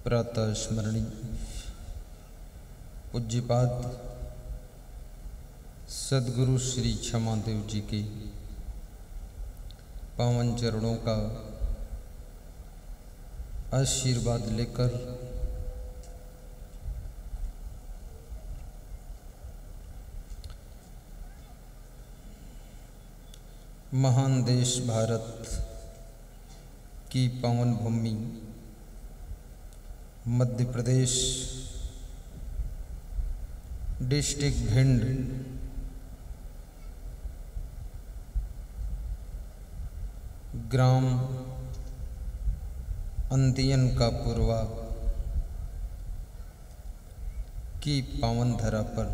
प्रातः स्मरणी पूज्यपाद सद्गुरु श्री क्षमादेव जी के पावन चरणों का आशीर्वाद लेकर महान देश भारत की पावन भूमि मध्य प्रदेश डिस्ट्रिक्ट भिंड ग्राम अंतियन का पूर्वा की पावन धरा पर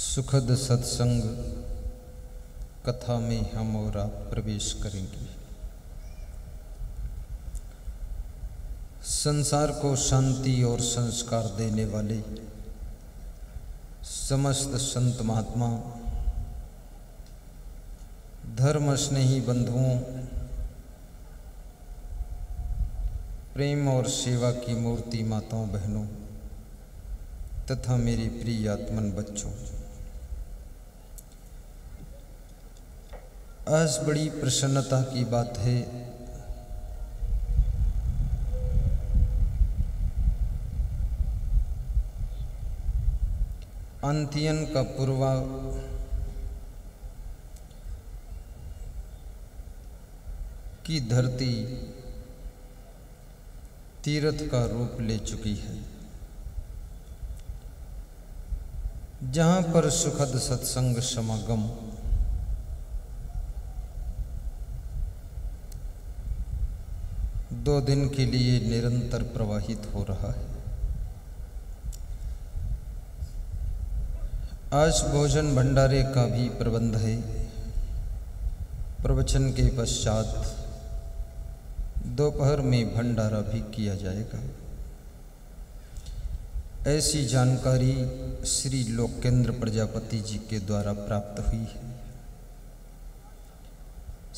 सुखद सत्संग कथा में हम और आप प्रवेश करेंगे। संसार को शांति और संस्कार देने वाले समस्त संत महात्मा धर्म स्नेही बंधुओं, प्रेम और सेवा की मूर्ति माताओं बहनों तथा मेरे प्रिय आत्मन बच्चों, आज बड़ी प्रसन्नता की बात है अंतियन का पूर्वा की धरती तीर्थ का रूप ले चुकी है, जहां पर सुखद सत्संग समागम दो दिन के लिए निरंतर प्रवाहित हो रहा है। आज भोजन भंडारे का भी प्रबंध है। प्रवचन के पश्चात दोपहर में भंडारा भी किया जाएगा। ऐसी जानकारी श्री लोकेंद्र प्रजापति जी के द्वारा प्राप्त हुई है।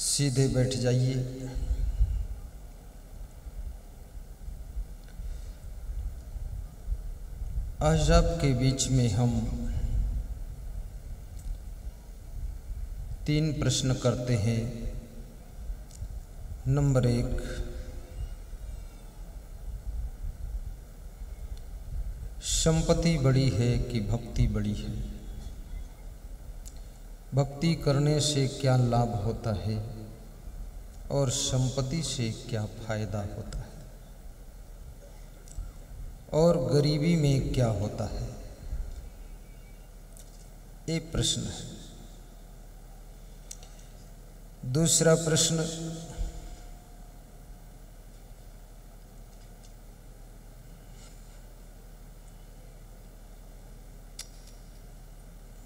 सीधे बैठ जाइए। आज आपके बीच में हम 3 प्रश्न करते हैं। नंबर 1, संपत्ति बड़ी है कि भक्ति बड़ी है? भक्ति करने से क्या लाभ होता है और संपत्ति से क्या फायदा होता है, और गरीबी में क्या होता है? ये प्रश्न है। दूसरा प्रश्न,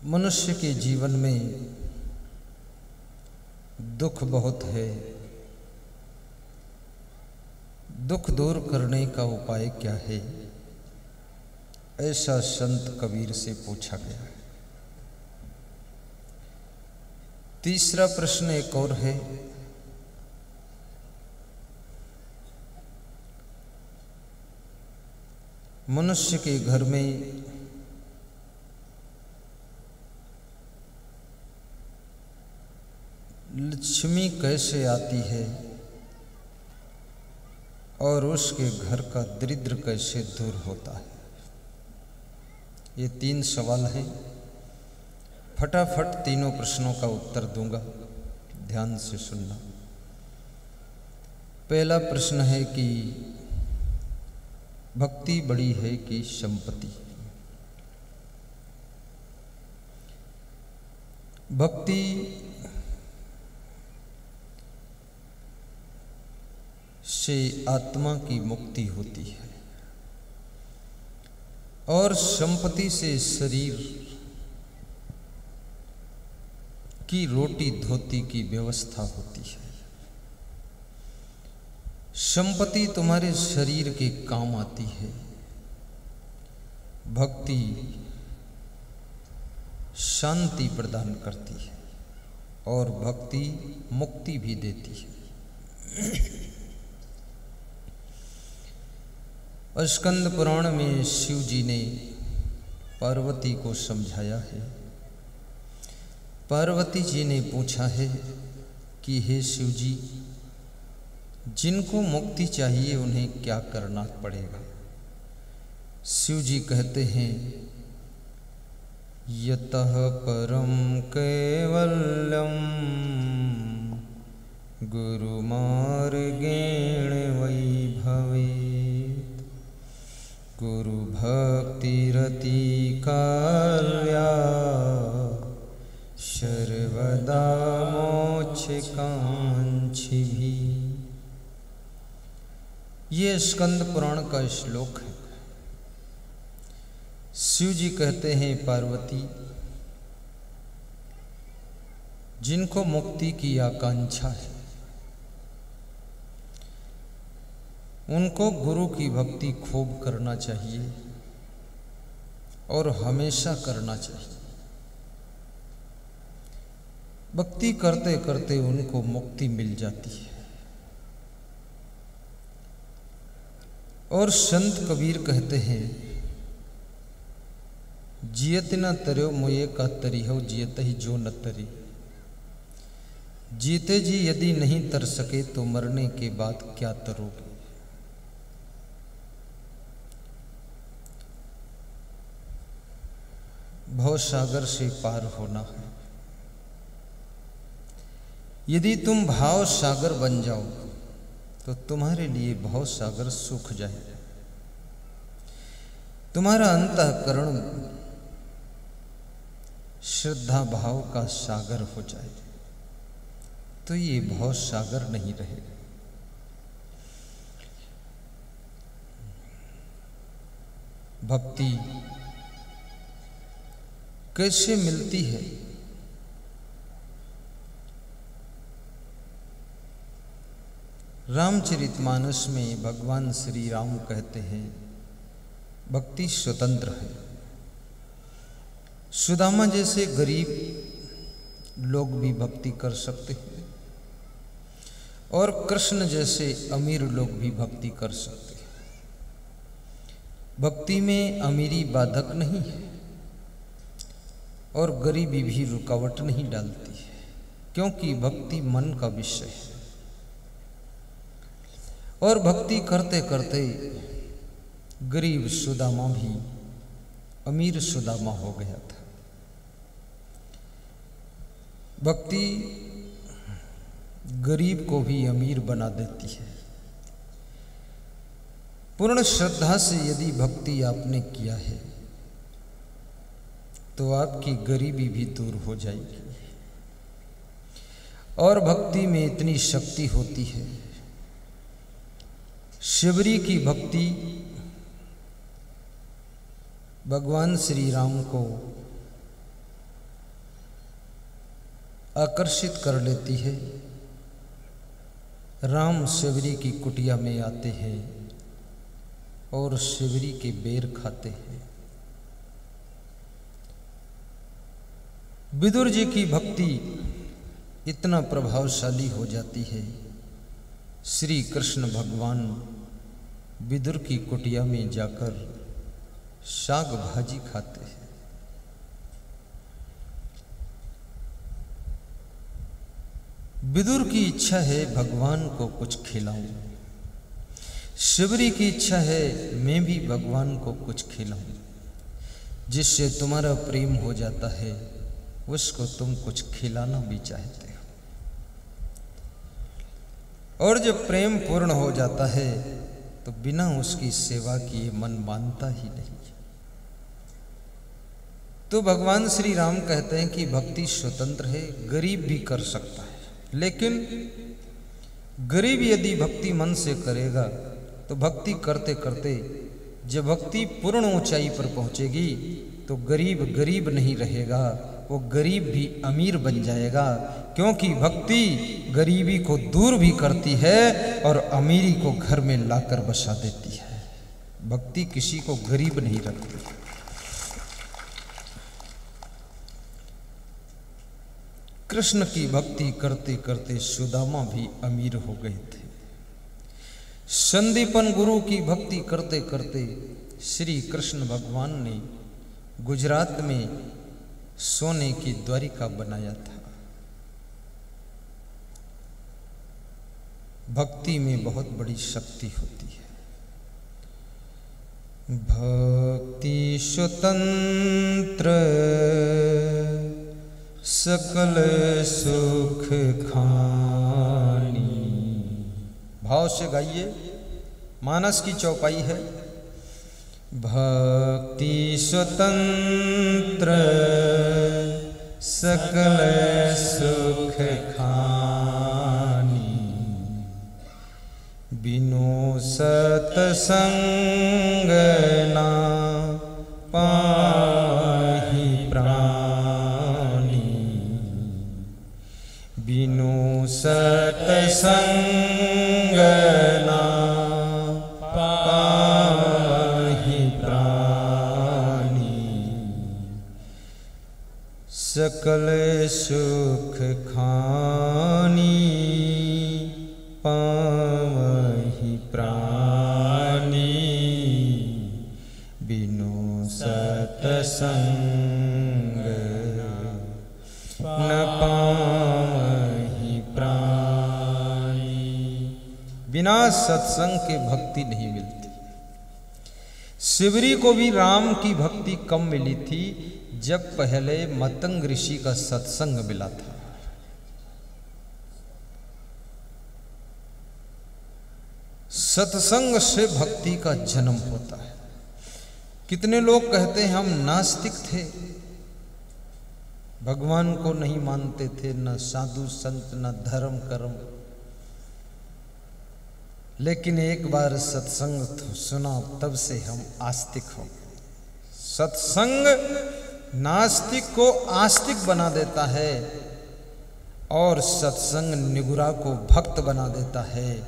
मनुष्य के जीवन में दुख बहुत है, दुख दूर करने का उपाय क्या है? ऐसा संत कबीर से पूछा गया है। तीसरा प्रश्न एक और है, मनुष्य के घर में लक्ष्मी कैसे आती है और उसके घर का दरिद्र कैसे दूर होता है? ये 3 सवाल हैं। फटाफट तीनों प्रश्नों का उत्तर दूंगा, ध्यान से सुनना। पहला प्रश्न है कि भक्ति बड़ी है कि संपत्ति? भक्ति से आत्मा की मुक्ति होती है और संपत्ति से शरीर की रोटी धोती की व्यवस्था होती है। संपत्ति तुम्हारे शरीर के काम आती है, भक्ति शांति प्रदान करती है और भक्ति मुक्ति भी देती है। स्कंद पुराण में शिव जी ने पार्वती को समझाया है। पार्वती जी ने पूछा है कि हे शिव जी, जिनको मुक्ति चाहिए उन्हें क्या करना पड़ेगा। शिव जी कहते हैं, यतः परम कैवल्यम गुरुमार्गेण वै भवेत्, गुरु भक्तिरति कार्या सर्वदा मोक्षकांक्षिभिः। ये स्कंद पुराण का श्लोक है। शिव जी कहते हैं, पार्वती, जिनको मुक्ति की आकांक्षा है उनको गुरु की भक्ति खूब करना चाहिए और हमेशा करना चाहिए। भक्ति करते करते उनको मुक्ति मिल जाती है। और संत कबीर कहते हैं, जियत न तर्यो मोये का तरी हो, जियत ही जो न तरी। जीते जी यदि नहीं तर सके तो मरने के बाद क्या तरोगे। भव सागर से पार होना है। यदि तुम भाव सागर बन जाओ तो तुम्हारे लिए भव सागर सूख जाए। तुम्हारा अंतःकरण श्रद्धा भाव का सागर हो जाए तो ये भव सागर नहीं रहेगा। भक्ति कैसे मिलती है? रामचरितमानस में भगवान श्री राम कहते हैं, भक्ति स्वतंत्र है। सुदामा जैसे गरीब लोग भी भक्ति कर सकते हैं और कृष्ण जैसे अमीर लोग भी भक्ति कर सकते हैं। भक्ति में अमीरी बाधक नहीं है और गरीबी भी रुकावट नहीं डालती है, क्योंकि भक्ति मन का विषय है। और भक्ति करते करते गरीब सुदामा भी अमीर सुदामा हो गया था। भक्ति गरीब को भी अमीर बना देती है। पूर्ण श्रद्धा से यदि भक्ति आपने किया है तो आपकी गरीबी भी दूर हो जाएगी। और भक्ति में इतनी शक्ति होती है। शिवरी की भक्ति भगवान श्री राम को आकर्षित कर लेती है। राम शिवरी की कुटिया में आते हैं और शिवरी के बेर खाते हैं। विदुर जी की भक्ति इतना प्रभावशाली हो जाती है, श्री कृष्ण भगवान विदुर की कुटिया में जाकर साग भाजी खाते हैं। विदुर की इच्छा है भगवान को कुछ खिलाऊं। शिवरी की इच्छा है मैं भी भगवान को कुछ खिलाऊं। जिससे तुम्हारा प्रेम हो जाता है उसको तुम कुछ खिलाना भी चाहते हो। और जब प्रेम पूर्ण हो जाता है तो बिना उसकी सेवा किए मन मानता ही नहीं। तो भगवान श्री राम कहते हैं कि भक्ति स्वतंत्र है, गरीब भी कर सकता है। लेकिन गरीब यदि भक्ति मन से करेगा तो भक्ति करते करते जब भक्ति पूर्ण ऊंचाई पर पहुंचेगी तो गरीब गरीब नहीं रहेगा, वो गरीब भी अमीर बन जाएगा। क्योंकि भक्ति गरीबी को दूर भी करती है और अमीरी को घर में लाकर बसा देती है। भक्ति किसी को गरीब नहीं रखती। कृष्ण की भक्ति करते करते सुदामा भी अमीर हो गए थे। संदीपन गुरु की भक्ति करते करते श्री कृष्ण भगवान ने गुजरात में सोने की द्वारिका बनाया था। भक्ति में बहुत बड़ी शक्ति होती है। भक्ति स्वतंत्र सकल सुख खानी। भाव से गाइए, मानस की चौपाई है। भक्ति स्वतंत्र सकल सुख खानी, बिनु सतसंग ना पाहि प्राणी, बिनु सतसंग ना पाहि प्राणी, सकल सुख खानी पावहि प्राणी, बिनु सतसंग न पावहि प्राणी। बिना सत्संग के भक्ति नहीं मिलती। शिवरी को भी राम की भक्ति कम मिली थी जब पहले मतंग ऋषि का सत्संग मिला था। सत्संग से भक्ति का जन्म होता है। कितने लोग कहते हैं हम नास्तिक थे, भगवान को नहीं मानते थे, न साधु संत न धर्म कर्म, लेकिन एक बार सत्संग सुना तब से हम आस्तिक हो गए। सत्संग नास्तिक को आस्तिक बना देता है और सत्संग निगुरा को भक्त बना देता है,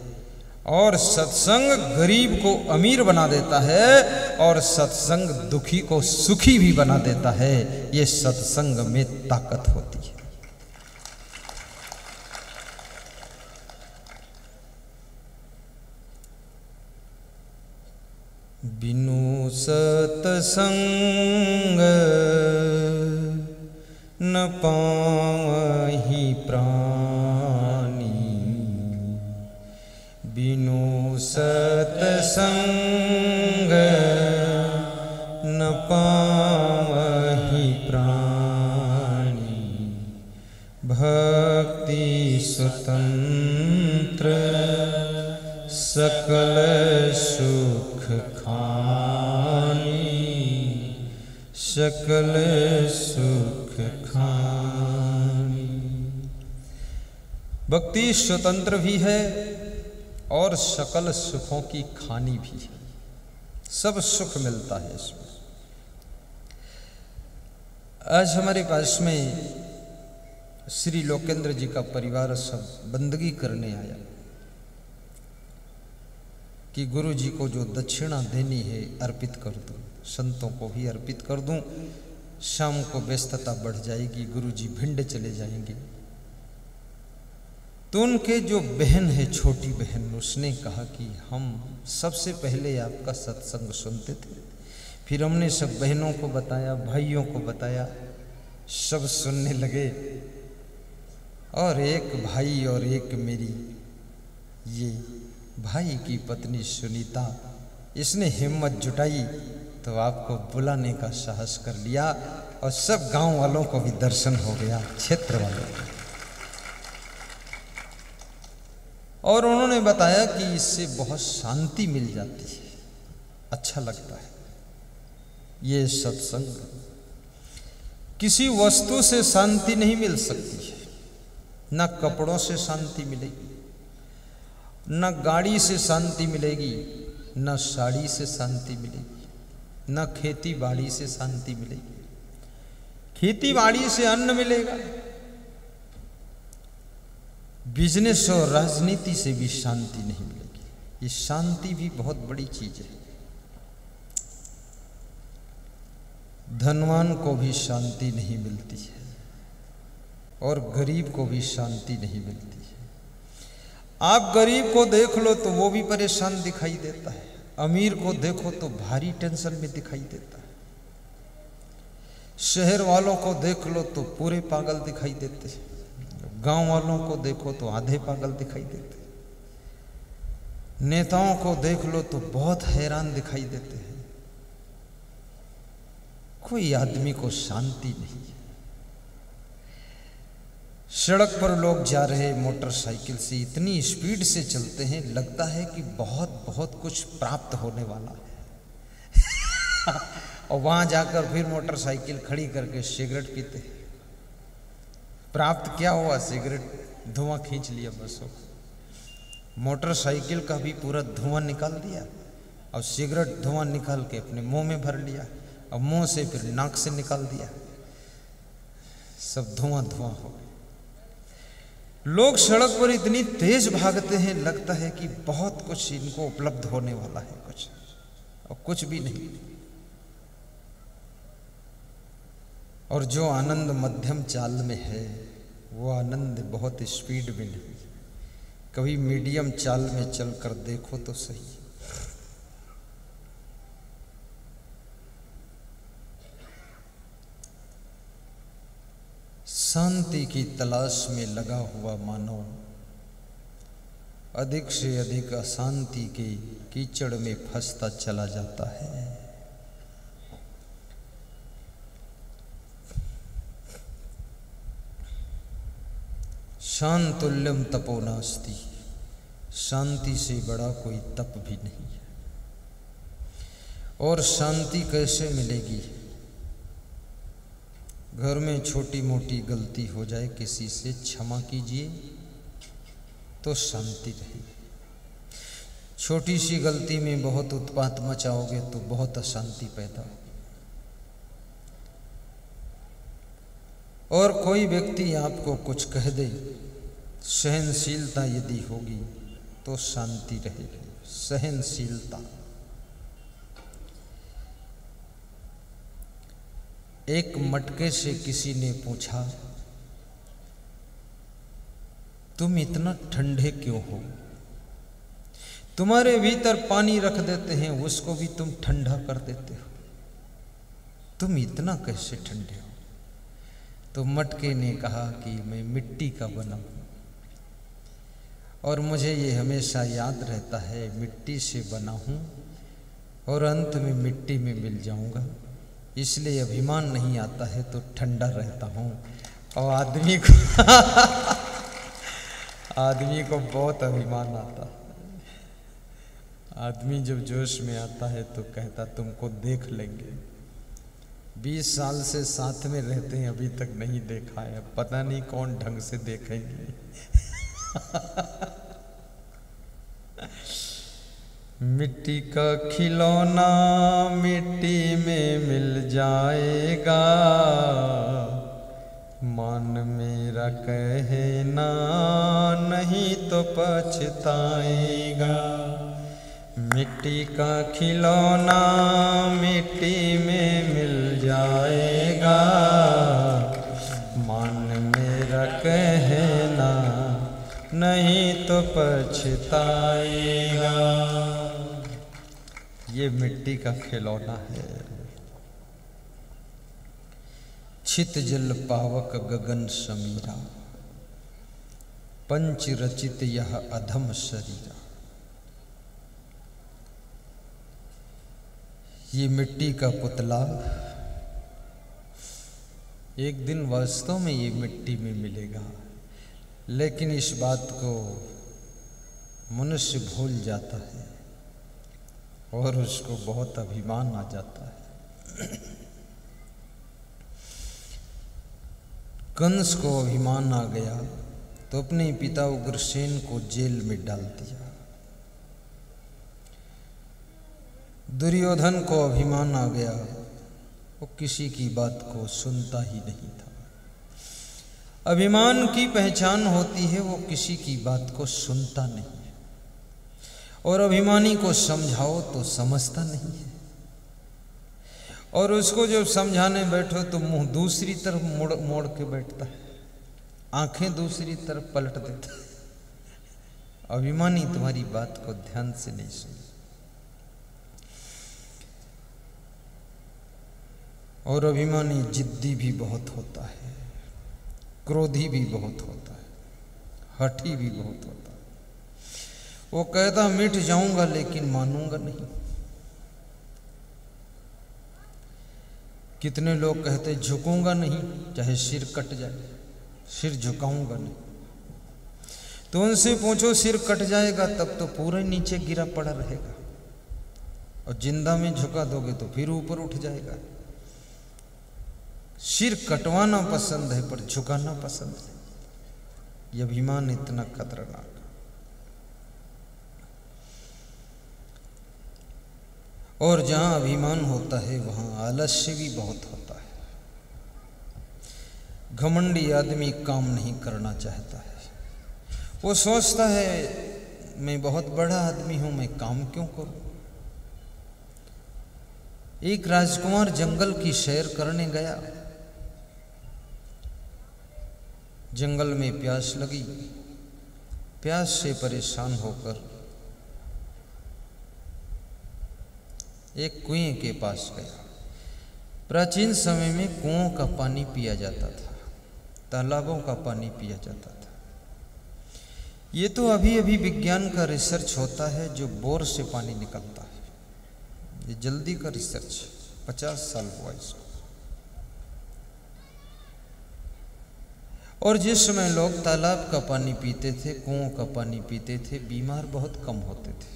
और सत्संग गरीब को अमीर बना देता है, और सत्संग दुखी को सुखी भी बना देता है। ये सत्संग में ताकत होती है। बिनु सतसंग न पावहि प्राणी, बिनु सतसंग न पावहि प्राणी, भक्ति स्वतंत्र सकल सुख खानी, सकल सुख खानी। भक्ति स्वतंत्र भी है और सकल सुखों की खानी भी है। सब सुख मिलता है इसमें। आज हमारे पास में श्री लोकेंद्र जी का परिवार सब बंदगी करने आया कि गुरु जी को जो दक्षिणा देनी है अर्पित कर दूं, संतों को भी अर्पित कर दूं। शाम को व्यस्तता बढ़ जाएगी, गुरु जी भिंड चले जाएंगे। तो उनके जो बहन है, छोटी बहन, उसने कहा कि हम सबसे पहले आपका सत्संग सुनते थे, फिर हमने सब बहनों को बताया, भाइयों को बताया, सब सुनने लगे। और एक भाई और एक मेरी ये भाई की पत्नी सुनीता, इसने हिम्मत जुटाई तो आपको बुलाने का साहस कर लिया, और सब गांव वालों को भी दर्शन हो गया, क्षेत्र वालों को। और उन्होंने बताया कि इससे बहुत शांति मिल जाती है, अच्छा लगता है। ये सत्संग किसी वस्तु से शांति नहीं मिल सकती है, न कपड़ों से शांति मिलेगी, न गाड़ी से शांति मिलेगी, न साड़ी से शांति मिलेगी, न खेती बाड़ी से शांति मिलेगी। खेती बाड़ी से अन्न मिलेगा, बिजनेस और राजनीति से भी शांति नहीं मिलेगी। ये शांति भी बहुत बड़ी चीज है। धनवान को भी शांति नहीं मिलती है और गरीब को भी शांति नहीं मिलती है। आप गरीब को देख लो तो वो भी परेशान दिखाई देता है, अमीर को देखो तो भारी टेंशन में दिखाई देता है, शहर वालों को देख लो तो पूरे पागल दिखाई देते हैं, गांव वालों को देखो तो आधे पागल दिखाई देते हैं, नेताओं को देख लो तो बहुत हैरान दिखाई देते हैं। कोई आदमी को शांति नहीं है। सड़क पर लोग जा रहे मोटरसाइकिल से इतनी स्पीड से चलते हैं, लगता है कि बहुत बहुत कुछ प्राप्त होने वाला है और वहां जाकर फिर मोटरसाइकिल खड़ी करके सिगरेट पीते हैं। प्राप्त क्या हुआ? सिगरेट धुआं खींच लिया बस हो। मोटरसाइकिल का भी पूरा धुआं निकाल दिया और सिगरेट धुआं निकाल के अपने मुंह में भर लिया और मुंह से फिर नाक से निकाल दिया, सब धुआं धुआं हो गया। लोग सड़क पर इतनी तेज भागते हैं, लगता है कि बहुत कुछ इनको उपलब्ध होने वाला है, कुछ और कुछ भी नहीं। और जो आनंद मध्यम चाल में है वो आनंद बहुत स्पीड में नहीं। कभी मीडियम चाल में चलकर देखो तो सही। शांति की तलाश में लगा हुआ मानव अधिक से अधिक अशांति के कीचड़ में फंसता चला जाता है। शांतुल्यम तपो नास्ति, शांति से बड़ा कोई तप भी नहीं है। और शांति कैसे मिलेगी? घर में छोटी मोटी गलती हो जाए, किसी से क्षमा कीजिए तो शांति रहेगी। छोटी सी गलती में बहुत उत्पात मचाओगे तो बहुत अशांति पैदा होगी। और कोई व्यक्ति आपको कुछ कह दे, सहनशीलता यदि होगी तो शांति रहेगी। सहनशीलता। एक मटके से किसी ने पूछा, तुम इतना ठंडे क्यों हो? तुम्हारे भीतर पानी रख देते हैं, उसको भी तुम ठंडा कर देते हो, तुम इतना कैसे ठंडे हो? तो मटके ने कहा कि मैं मिट्टी का बना हूं और मुझे ये हमेशा याद रहता है, मिट्टी से बना हूं और अंत में मिट्टी में मिल जाऊंगा, इसलिए अभिमान नहीं आता है तो ठंडा रहता हूं। और आदमी को बहुत अभिमान आता है। आदमी जब जोश में आता है तो कहता तुमको देख लेंगे। 20 साल से साथ में रहते हैं, अभी तक नहीं देखा है, पता नहीं कौन ढंग से देखेंगे। मिट्टी का खिलौना मिट्टी में मिल जाएगा, मान मेरा कहना नहीं तो पछताएगा। मिट्टी का खिलौना मिट्टी में मिल जाएगा, मान मेरा कहना नहीं तो पछताएगा। ये मिट्टी का खिलौना है। छित जल पावक गगन समीरा, पंच रचित यह अधम शरीरा। ये मिट्टी का पुतला एक दिन वास्तव में ये मिट्टी में मिलेगा, लेकिन इस बात को मनुष्य भूल जाता है और उसको बहुत अभिमान आ जाता है। कंस को अभिमान आ गया तो अपने पिता उग्रसेन को जेल में डाल दिया। दुर्योधन को अभिमान आ गया, वो किसी की बात को सुनता ही नहीं था। अभिमान की पहचान होती है, वो किसी की बात को सुनता नहीं है। और अभिमानी को समझाओ तो समझता नहीं है, और उसको जब समझाने बैठो तो मुंह दूसरी तरफ मोड़ के बैठता है, आंखें दूसरी तरफ पलट देता है। अभिमानी तुम्हारी बात को ध्यान से नहीं सुने। और अभिमानी जिद्दी भी बहुत होता है, क्रोधी भी बहुत होता है, हठी भी बहुत होता है। वो कहता मिट जाऊंगा लेकिन मानूंगा नहीं। कितने लोग कहते झुकूंगा नहीं, चाहे सिर कट जाए, सिर झुकाऊंगा नहीं। तो उनसे पूछो सिर कट जाएगा तब तो पूरा नीचे गिरा पड़ा रहेगा, और जिंदा में झुका दोगे तो फिर ऊपर उठ जाएगा। सिर कटवाना पसंद है पर झुकाना पसंद है। यह अभिमान इतना खतरनाक। और जहां अभिमान होता है वहां आलस्य भी बहुत होता है। घमंडी आदमी काम नहीं करना चाहता है। वो सोचता है मैं बहुत बड़ा आदमी हूं, मैं काम क्यों करूं। एक राजकुमार जंगल की सैर करने गया। जंगल में प्यास लगी, प्यास से परेशान होकर एक कुएं के पास गया। प्राचीन समय में कुओं का पानी पिया जाता था, तालाबों का पानी पिया जाता था। ये तो अभी अभी विज्ञान का रिसर्च होता है जो बोर से पानी निकलता है। ये जल्दी का रिसर्च, 50 साल हुआ इसको। और जिस समय लोग तालाब का पानी पीते थे, कुओं का पानी पीते थे, बीमार बहुत कम होते थे।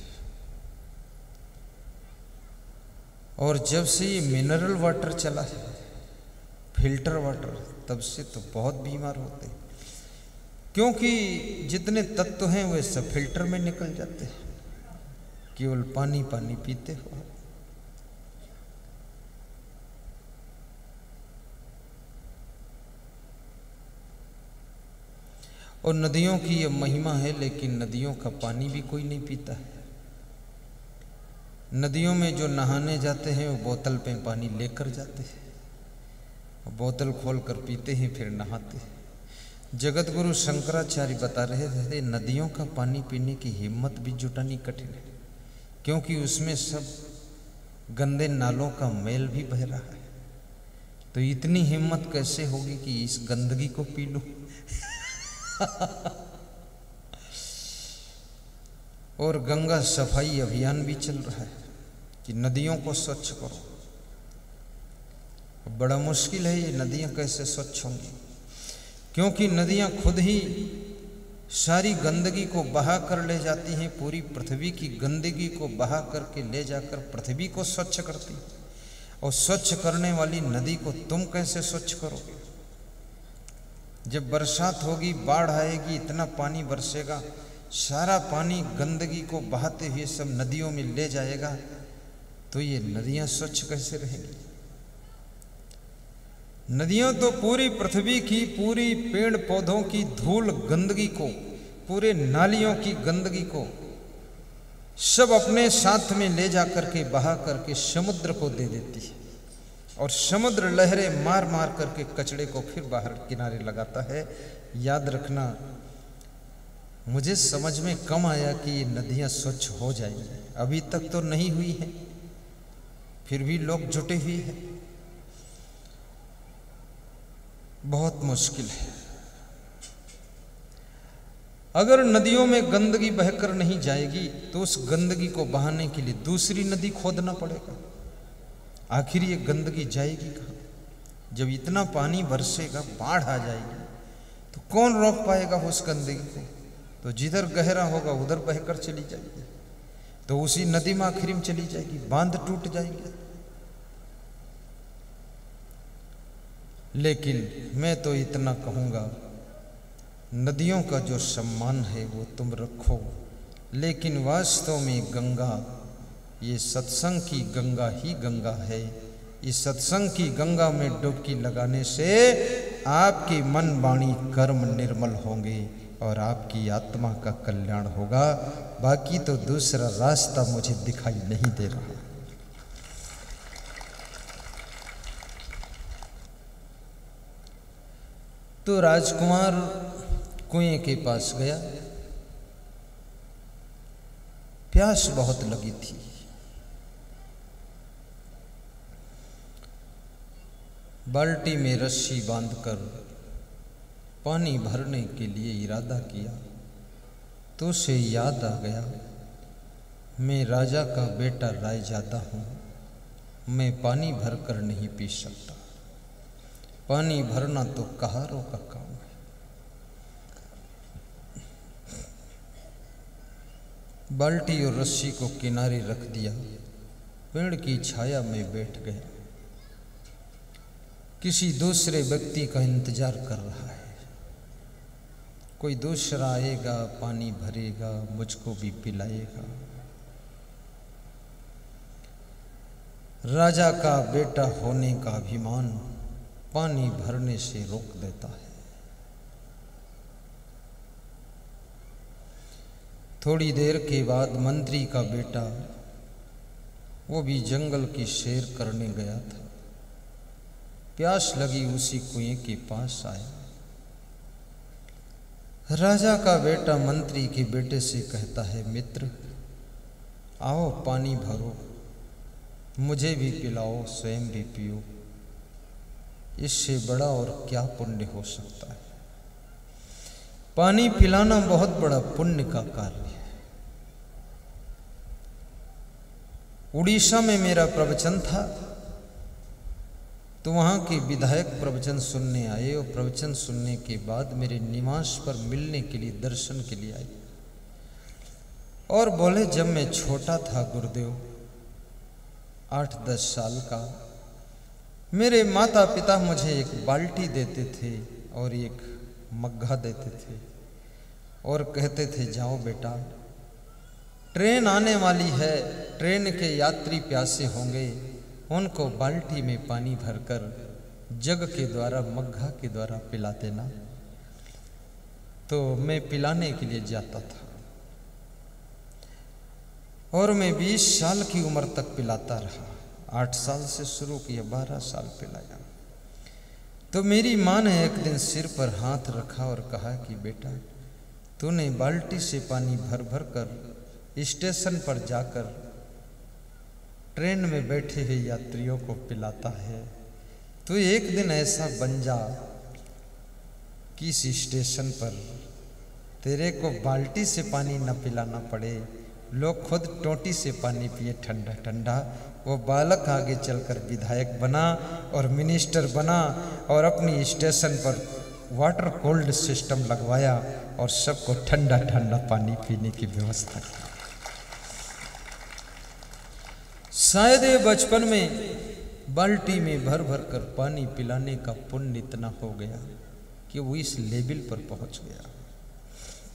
और जब से ये मिनरल वाटर चला है, फिल्टर वाटर, तब से तो बहुत बीमार होते हैं। क्योंकि जितने तत्व हैं वे सब फिल्टर में निकल जाते हैं। केवल पानी पानी पीते हो। और नदियों की यह महिमा है, लेकिन नदियों का पानी भी कोई नहीं पीता है। नदियों में जो नहाने जाते हैं वो बोतल पे पानी लेकर जाते हैं, बोतल खोलकर पीते हैं, फिर नहाते हैं। जगत गुरु शंकराचार्य बता रहे थे नदियों का पानी पीने की हिम्मत भी जुटानी कठिन है, क्योंकि उसमें सब गंदे नालों का मैल भी बह रहा है। तो इतनी हिम्मत कैसे होगी कि इस गंदगी को पी लूं। और गंगा सफाई अभियान भी चल रहा है कि नदियों को स्वच्छ करो। बड़ा मुश्किल है, ये नदियां कैसे स्वच्छ होंगी, क्योंकि नदियां खुद ही सारी गंदगी को बहा कर ले जाती हैं। पूरी पृथ्वी की गंदगी को बहा करके ले जाकर पृथ्वी को स्वच्छ करती हैं। और स्वच्छ करने वाली नदी को तुम कैसे स्वच्छ करोगे। जब बरसात होगी, बाढ़ आएगी, इतना पानी बरसेगा, सारा पानी गंदगी को बहाते हुए सब नदियों में ले जाएगा, तो ये नदियां स्वच्छ कैसे रहेंगी। नदियां तो पूरी पृथ्वी की, पूरी पेड़ पौधों की धूल गंदगी को, पूरे नालियों की गंदगी को सब अपने साथ में ले जा करके बहा करके समुद्र को दे देती है। और समुद्र लहरें मार मार करके कचड़े को फिर बाहर किनारे लगाता है। याद रखना, मुझे समझ में कम आया कि ये नदियां स्वच्छ हो जाएंगी, अभी तक तो नहीं हुई है, फिर भी लोग जुटे हुए हैं। बहुत मुश्किल है। अगर नदियों में गंदगी बहकर नहीं जाएगी तो उस गंदगी को बहाने के लिए दूसरी नदी खोदना पड़ेगा। आखिर ये गंदगी जाएगी कहाँ। जब इतना पानी बरसेगा, बाढ़ आ जाएगी, तो कौन रोक पाएगा उस गंदगी को। तो जिधर गहरा होगा उधर बहकर चली जाएगी, तो उसी नदी में आखिर में चली जाएगी, बांध टूट जाएंगे। लेकिन मैं तो इतना कहूँगा, नदियों का जो सम्मान है वो तुम रखो, लेकिन वास्तव में गंगा, ये सत्संग की गंगा ही गंगा है। इस सत्संग की गंगा में डुबकी लगाने से आपके मन वाणी कर्म निर्मल होंगे और आपकी आत्मा का कल्याण होगा। बाकी तो दूसरा रास्ता मुझे दिखाई नहीं दे रहा। तो राजकुमार कुएं के पास गया, प्यास बहुत लगी थी। बाल्टी में रस्सी बांधकर पानी भरने के लिए इरादा किया तो उसे याद आ गया, मैं राजा का बेटा रायजादा हूँ, मैं पानी भरकर नहीं पी सकता। पानी भरना तो कहारों का काम है। बाल्टी और रस्सी को किनारे रख दिया, पेड़ की छाया में बैठ गया। किसी दूसरे व्यक्ति का इंतजार कर रहा है, कोई दूसरा आएगा, पानी भरेगा, मुझको भी पिलाएगा। राजा का बेटा होने का अभिमान पानी भरने से रोक देता है। थोड़ी देर के बाद मंत्री का बेटा, वो भी जंगल की सैर करने गया था। प्यास लगी, उसी कुएं के पास आया। राजा का बेटा मंत्री के बेटे से कहता है, मित्र आओ पानी भरो, मुझे भी पिलाओ, स्वयं भी पियो। इससे बड़ा और क्या पुण्य हो सकता है। पानी पिलाना बहुत बड़ा पुण्य का कार्य है। उड़ीसा में मेरा प्रवचन था तो वहाँ के विधायक प्रवचन सुनने आए और प्रवचन सुनने के बाद मेरे निवास पर मिलने के लिए, दर्शन के लिए आए और बोले, जब मैं छोटा था गुरुदेव, 8-10 साल का, मेरे माता पिता मुझे एक बाल्टी देते थे और एक मग्घा देते थे और कहते थे, जाओ बेटा, ट्रेन आने वाली है, ट्रेन के यात्री प्यासे होंगे, उनको बाल्टी में पानी भरकर जग के द्वारा, मग्घा के द्वारा पिला देना। तो मैं पिलाने के लिए जाता था और मैं 20 साल की उम्र तक पिलाता रहा। 8 साल से शुरू किया, 12 साल पिलाया। तो मेरी माँ ने एक दिन सिर पर हाथ रखा और कहा कि बेटा, तूने बाल्टी से पानी भर भर कर स्टेशन पर जाकर ट्रेन में बैठे हुए यात्रियों को पिलाता है, तो एक दिन ऐसा बन जा कि इस स्टेशन पर तेरे को बाल्टी से पानी न पिलाना पड़े, लोग खुद टोटी से पानी पिए ठंडा ठंडा। वो बालक आगे चलकर विधायक बना और मिनिस्टर बना और अपनी स्टेशन पर वाटर कोल्ड सिस्टम लगवाया और सबको ठंडा ठंडा पानी पीने की व्यवस्था की। शायद ये बचपन में बाल्टी में भर भर कर पानी पिलाने का पुण्य इतना हो गया कि वो इस लेवल पर पहुंच गया।